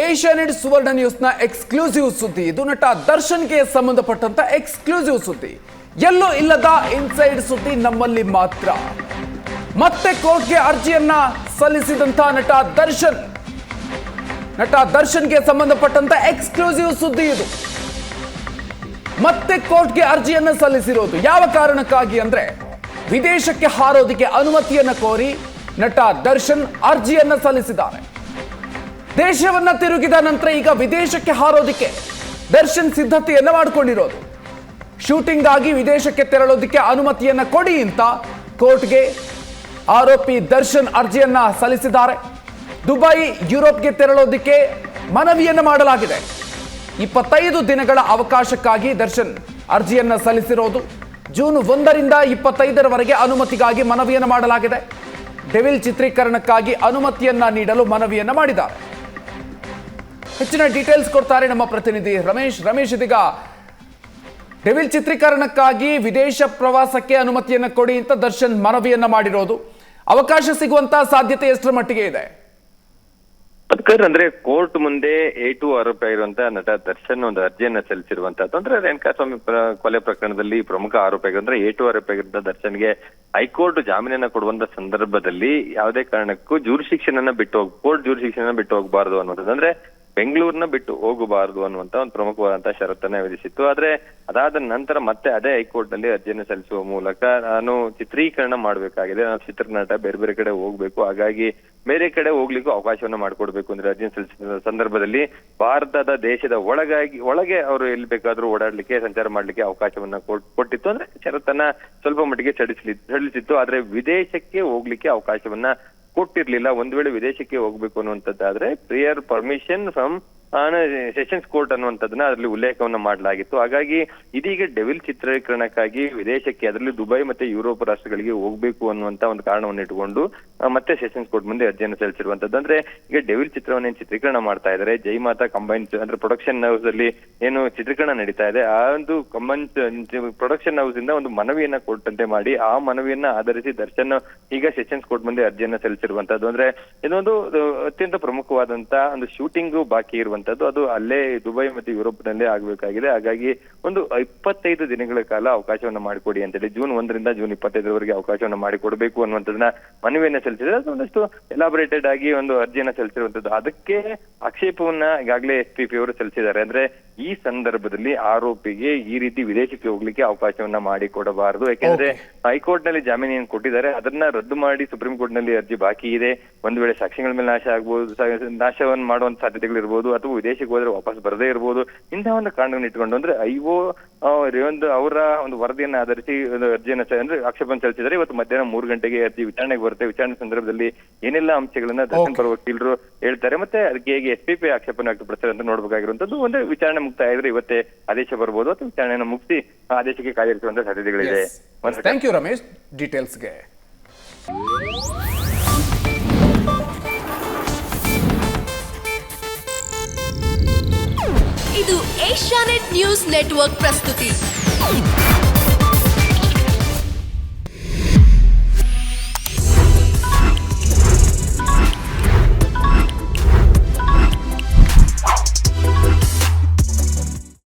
Asianet ಸುವರ್ಣ ನ್ಯೂಸ್ನ exclusive ಸುದ್ದಿ. ಇದು ನಟ ದರ್ಶನ್ಗೆ ಸಂಬಂಧಪಟ್ಟಂತ ಎಕ್ಸ್ಕ್ಲೂಸಿವ್ ಸುದ್ದಿ. ಎಲ್ಲೂ ಇಲ್ಲದ ಇನ್ಸೈಡ್ ಸುದ್ದಿ ನಮ್ಮಲ್ಲಿ ಮಾತ್ರ. ಮತ್ತೆ ಕೋರ್ಟ್ಗೆ ಅರ್ಜಿಯನ್ನ ಸಲ್ಲಿಸಿದಂತ ನಟ ದರ್ಶನ್ಗೆ ಸಂಬಂಧಪಟ್ಟಂತ ಎಕ್ಸ್ಕ್ಲೂಸಿವ್ ಸುದ್ದಿ ಇದು. ಮತ್ತೆ ಕೋರ್ಟ್ಗೆ ಅರ್ಜಿಯನ್ನ ಸಲ್ಲಿಸಿರೋದು ಯಾವ ಕಾರಣಕ್ಕಾಗಿ ಅಂದ್ರೆ ವಿದೇಶಕ್ಕೆ ಹಾರೋದಕ್ಕೆ ಅನುಮತಿಯನ್ನ ಕೋರಿ ನಟ ದರ್ಶನ್ ಅರ್ಜಿಯನ್ನ ಸಲ್ಲಿಸಿದ್ದಾರೆ. ದೇಶವನ್ನ ತಿರುಗಿದ ನಂತರ ಈಗ ವಿದೇಶಕ್ಕೆ ಹಾರೋದಕ್ಕೆ ದರ್ಶನ್ ಸಿದ್ಧತೆಯನ್ನ ಮಾಡಿಕೊಂಡಿರೋದು. ಶೂಟಿಂಗ್ ಆಗಿ ವಿದೇಶಕ್ಕೆ ತೆರಳೋದಕ್ಕೆ ಅನುಮತಿಯನ್ನ ಕೊಡಿ ಅಂತ ಕೋರ್ಟ್ಗೆ ಆರೋಪಿ ದರ್ಶನ್ ಅರ್ಜಿಯನ್ನ ಸಲ್ಲಿಸಿದ್ದಾರೆ. ದುಬೈ, ಯುರೋಪ್ಗೆ ತೆರಳೋದಕ್ಕೆ ಮನವಿಯನ್ನ ಮಾಡಲಾಗಿದೆ. 25 ದಿನಗಳ ಅವಕಾಶಕ್ಕಾಗಿ ದರ್ಶನ್ ಅರ್ಜಿಯನ್ನ ಸಲ್ಲಿಸಿರೋದು. ಜೂನ್ 1ರಿಂದ 25ರವರೆಗೆ ಅನುಮತಿಗಾಗಿ ಮನವಿಯನ್ನ ಮಾಡಲಾಗಿದೆ. ಡೆವಿಲ್ ಚಿತ್ರೀಕರಣಕ್ಕಾಗಿ ಅನುಮತಿಯನ್ನ ನೀಡಲು ಮನವಿಯನ್ನ ಮಾಡಿದ್ದಾರೆ. ಹೆಚ್ಚಿನ ಡೀಟೇಲ್ಸ್ ಕೊಡ್ತಾರೆ ನಮ್ಮ ಪ್ರತಿನಿಧಿ ರಮೇಶ್ ಇದೀಗ ಡೆವಿಲ್ ಚಿತ್ರೀಕರಣಕ್ಕಾಗಿ ವಿದೇಶ ಪ್ರವಾಸಕ್ಕೆ ಅನುಮತಿಯನ್ನ ಕೊಡಿ ಅಂತ ದರ್ಶನ್ ಮನವಿಯನ್ನ ಮಾಡಿರೋದು. ಅವಕಾಶ ಸಿಗುವಂತ ಸಾಧ್ಯತೆ ಎಷ್ಟರ ಮಟ್ಟಿಗೆ ಇದೆ? ಅಂದ್ರೆ ಕೋರ್ಟ್ ಮುಂದೆ A2 ಆರೋಪ ಇರುವಂತ ನಟ ದರ್ಶನ್ ಒಂದು ಅರ್ಜಿಯನ್ನ ಸಲ್ಲಿಸಿರುವಂತದ್ದು. ಅಂದ್ರೆ ರೇಣುಕಾಸ್ವಾಮಿ ಕೊಲೆ ಪ್ರಕರಣದಲ್ಲಿ ಪ್ರಮುಖ ಆರೋಪ ಅಂದ್ರೆ A2 ಆರೋಪ ಆಗಿರುವಂತ ದರ್ಶನ್ಗೆ ಹೈಕೋರ್ಟ್ ಜಾಮೀನನ್ನ ಕೊಡುವಂತ ಸಂದರ್ಭದಲ್ಲಿ ಯಾವುದೇ ಕಾರಣಕ್ಕೂ ಕೋರ್ಟ್ ಜೂರಿಸ್ಡಿಕ್ಷನ್ ಬಿಟ್ಟು ಹೋಗಬಾರದು ಅನ್ನೋದು. ಅಂದ್ರೆ ಬೆಂಗಳೂರನ್ನ ಬಿಟ್ಟು ಹೋಗಬಾರದು ಅನ್ನುವಂತ ಒಂದು ಪ್ರಮುಖವಾದಂತಹ ಷರತ್ತನ್ನ ವಿಧಿಸಿತ್ತು. ಆದ್ರೆ ಅದಾದ ನಂತರ ಮತ್ತೆ ಅದೇ ಹೈಕೋರ್ಟ್ ನಲ್ಲಿ ಅರ್ಜಿಯನ್ನು ಸಲ್ಲಿಸುವ ಮೂಲಕ ನಾನು ಚಿತ್ರೀಕರಣ ಮಾಡಬೇಕಾಗಿದೆ, ನಾನು ಚಿತ್ರನಟ ಬೇರೆ ಕಡೆ ಹೋಗ್ಬೇಕು, ಹಾಗಾಗಿ ಬೇರೆ ಕಡೆ ಹೋಗ್ಲಿಕ್ಕೂ ಅವಕಾಶವನ್ನ ಮಾಡ್ಕೊಡ್ಬೇಕು ಅಂದ್ರೆ ಅರ್ಜಿಯನ್ನು ಸಲ್ಲಿಸಿದ ಸಂದರ್ಭದಲ್ಲಿ ಭಾರತದ ದೇಶದ ಒಳಗೆ ಅವರು ಎಲ್ಲಿ ಬೇಕಾದ್ರೂ ಓಡಾಡ್ಲಿಕ್ಕೆ, ಸಂಚಾರ ಮಾಡ್ಲಿಕ್ಕೆ ಅವಕಾಶವನ್ನ ಕೊಟ್ಟಿತ್ತು. ಅಂದ್ರೆ ಷರತ್ತನ್ನ ಸ್ವಲ್ಪ ಮಟ್ಟಿಗೆ ಸಡಿಲಿಸಿತ್ತು. ಆದ್ರೆ ವಿದೇಶಕ್ಕೆ ಹೋಗ್ಲಿಕ್ಕೆ ಅವಕಾಶವನ್ನ ಕೊಟ್ಟಿರ್ಲಿಲ್ಲ. ಒಂದ್ ವೇಳೆ ವಿದೇಶಕ್ಕೆ ಹೋಗ್ಬೇಕು ಅನ್ನುವಂಥದ್ದಾದ್ರೆ ಪ್ರಿಯರ್ ಪರ್ಮಿಷನ್ ಫ್ರಮ್ ಸೆಷನ್ಸ್ ಕೋರ್ಟ್ ಅನ್ನುವಂಥದ್ದನ್ನ ಅದರಲ್ಲಿ ಉಲ್ಲೇಖವನ್ನ ಮಾಡಲಾಗಿತ್ತು. ಹಾಗಾಗಿ ಇದೀಗ ಡೆವಿಲ್ ಚಿತ್ರೀಕರಣಕ್ಕಾಗಿ ವಿದೇಶಕ್ಕೆ, ಅದರಲ್ಲಿ ದುಬೈ ಮತ್ತೆ ಯುರೋಪ್ ರಾಷ್ಟ್ರಗಳಿಗೆ ಹೋಗ್ಬೇಕು ಅನ್ನುವಂತ ಒಂದು ಕಾರಣವನ್ನು ಇಟ್ಟುಕೊಂಡು ಮತ್ತೆ ಸೆಷನ್ಸ್ ಕೋರ್ಟ್ ಮುಂದೆ ಅರ್ಜಿಯನ್ನು ಸಲ್ಲಿಸಿರುವಂತದ್ದು. ಅಂದ್ರೆ ಈಗ ಡೆವಿಲ್ ಚಿತ್ರವನ್ನ ಚಿತ್ರೀಕರಣ ಮಾಡ್ತಾ ಇದ್ದಾರೆ. ಜೈ ಮಾತಾ ಕಂಬೈನ್ ಅಂದ್ರೆ ಪ್ರೊಡಕ್ಷನ್ ಹೌಸ್ ಅಲ್ಲಿ ಏನು ಚಿತ್ರೀಕರಣ ನಡೀತಾ ಇದೆ, ಆ ಒಂದು ಕಂಬೈನ್ ಪ್ರೊಡಕ್ಷನ್ ಹೌಸ್ ಇಂದ ಒಂದು ಮನವಿಯನ್ನ ಕೊಟ್ಟಂತೆ ಮಾಡಿ ಆ ಮನವಿಯನ್ನ ಆಧರಿಸಿ ದರ್ಶನ್ ಈಗ ಸೆಷನ್ಸ್ ಕೋರ್ಟ್ ಮುಂದೆ ಅರ್ಜಿಯನ್ನ ಸಲ್ಲಿಸಿರುವಂತದ್ದು. ಅಂದ್ರೆ ಇದೊಂದು ಅತ್ಯಂತ ಪ್ರಮುಖವಾದಂತ ಒಂದು ಶೂಟಿಂಗ್ ಬಾಕಿ ಇರುವಂತದ್ದು. ಅದು ಅಲ್ಲೇ ದುಬೈ ಮತ್ತೆ ಯುರೋಪ್ ನಲ್ಲೇ ಆಗ್ಬೇಕಾಗಿದೆ. ಹಾಗಾಗಿ ಒಂದು 25 ದಿನಗಳ ಕಾಲ ಅವಕಾಶವನ್ನ ಮಾಡಿಕೊಡಿ ಅಂತೇಳಿ ಜೂನ್ 1ರಿಂದ ಜೂನ್ 25ರವರೆಗೆ ಅವಕಾಶವನ್ನ ಮಾಡಿಕೊಡ್ಬೇಕು ಅನ್ನುವಂಥದ್ದನ್ನ ಮನವಿಯನ್ನ ಸಲ್ಲಿಸಿದ್ರೆ ಅದೊಂದಷ್ಟು ಎಲಾಬರೇಟೆಡ್ ಆಗಿ ಒಂದು ಅರ್ಜಿಯನ್ನ ಸಲ್ಲಿಸಿರುವಂತದ್ದು. ಅದಕ್ಕೆ ಆಕ್ಷೇಪವನ್ನ ಈಗಾಗಲೇ SPP ಅವರು ಸಲ್ಲಿಸಿದ್ದಾರೆ. ಅಂದ್ರೆ ಈ ಸಂದರ್ಭದಲ್ಲಿ ಆರೋಪಿಗೆ ಈ ರೀತಿ ವಿದೇಶಕ್ಕೆ ಹೋಗ್ಲಿಕ್ಕೆ ಅವಕಾಶವನ್ನ ಮಾಡಿಕೊಡಬಾರದು. ಯಾಕೆಂದ್ರೆ ಹೈಕೋರ್ಟ್ ನಲ್ಲಿ ಜಾಮೀನು ಏನ್ ಕೊಟ್ಟಿದ್ದಾರೆ ಅದನ್ನ ರದ್ದು ಮಾಡಿ ಸುಪ್ರೀಂ ಕೋರ್ಟ್ ನಲ್ಲಿ ಅರ್ಜಿ ಬಾಕಿ ಇದೆ. ಒಂದು ವೇಳೆ ಸಾಕ್ಷ್ಯಗಳ ಮೇಲೆ ನಾಶ ಆಗ್ಬಹುದು, ನಾಶವನ್ನು ಮಾಡುವಂತ ಸಾಧ್ಯತೆಗಳಿರ್ಬೋದು, ಅಥವಾ ವಿದೇಶಕ್ಕೆ ಹೋದ್ರೆ ವಾಪಸ್ ಬರದೇ ಇರ್ಬೋದು. ಇಂತಹ ಒಂದು ಕಾರಣವನ್ನು ಇಟ್ಕೊಂಡು ಅಂದ್ರೆ ಅವರ ಒಂದು ವರದಿಯನ್ನ ಆಧರಿಸಿ ಅರ್ಜಿಯನ್ನ ಅಂದ್ರೆ ಆಕ್ಷೇಪವನ್ನು ಸಲ್ಲಿಸಿದರೆ ಇವತ್ತು ಮಧ್ಯಾಹ್ನ 3 ಗಂಟೆಗೆ ಅರ್ಜಿ ವಿಚಾರಣೆಗೆ ಬರುತ್ತೆ. ವಿಚಾರಣೆ ಸಂದರ್ಭದಲ್ಲಿ ಏನೆಲ್ಲ ಅಂಶಗಳನ್ನ ದರ್ಶನ್ ಪರ ವಕೀಲರು ಹೇಳ್ತಾರೆ, ಮತ್ತೆ ಅದಕ್ಕೆ ಹೇಗೆ SPP ಆಕ್ಷೇಪವನ್ನು ವ್ಯಕ್ತಪಡಿಸ್ತಾರೆ ಅಂತ ನೋಡ್ಬೇಕಾಗಿರುವಂತದ್ದು. ಒಂದು ವಿಚಾರಣೆ ಮುಕ್ತಾಯ ಆದ್ರೆ ಇವತ್ತೇ ಆದೇಶ ಬರ್ಬೋದು, ಅಥವಾ ವಿಚಾರಣೆಯನ್ನು ಮುಗಿಸಿ ಆದೇಶಕ್ಕೆ ಕಾದಿರಿಸುವಂತ ಸಾಧ್ಯತೆಗಳಿದೆ. ಥ್ಯಾಂಕ್ ಯು ರಮೇಶ್ ಡೀಟೇಲ್ಸ್ಗೆ. ಇದು ಏಷ್ಯಾನೆಟ್ ನ್ಯೂಸ್ ನೆಟ್ವರ್ಕ್ ಪ್ರಸ್ತುತಿ.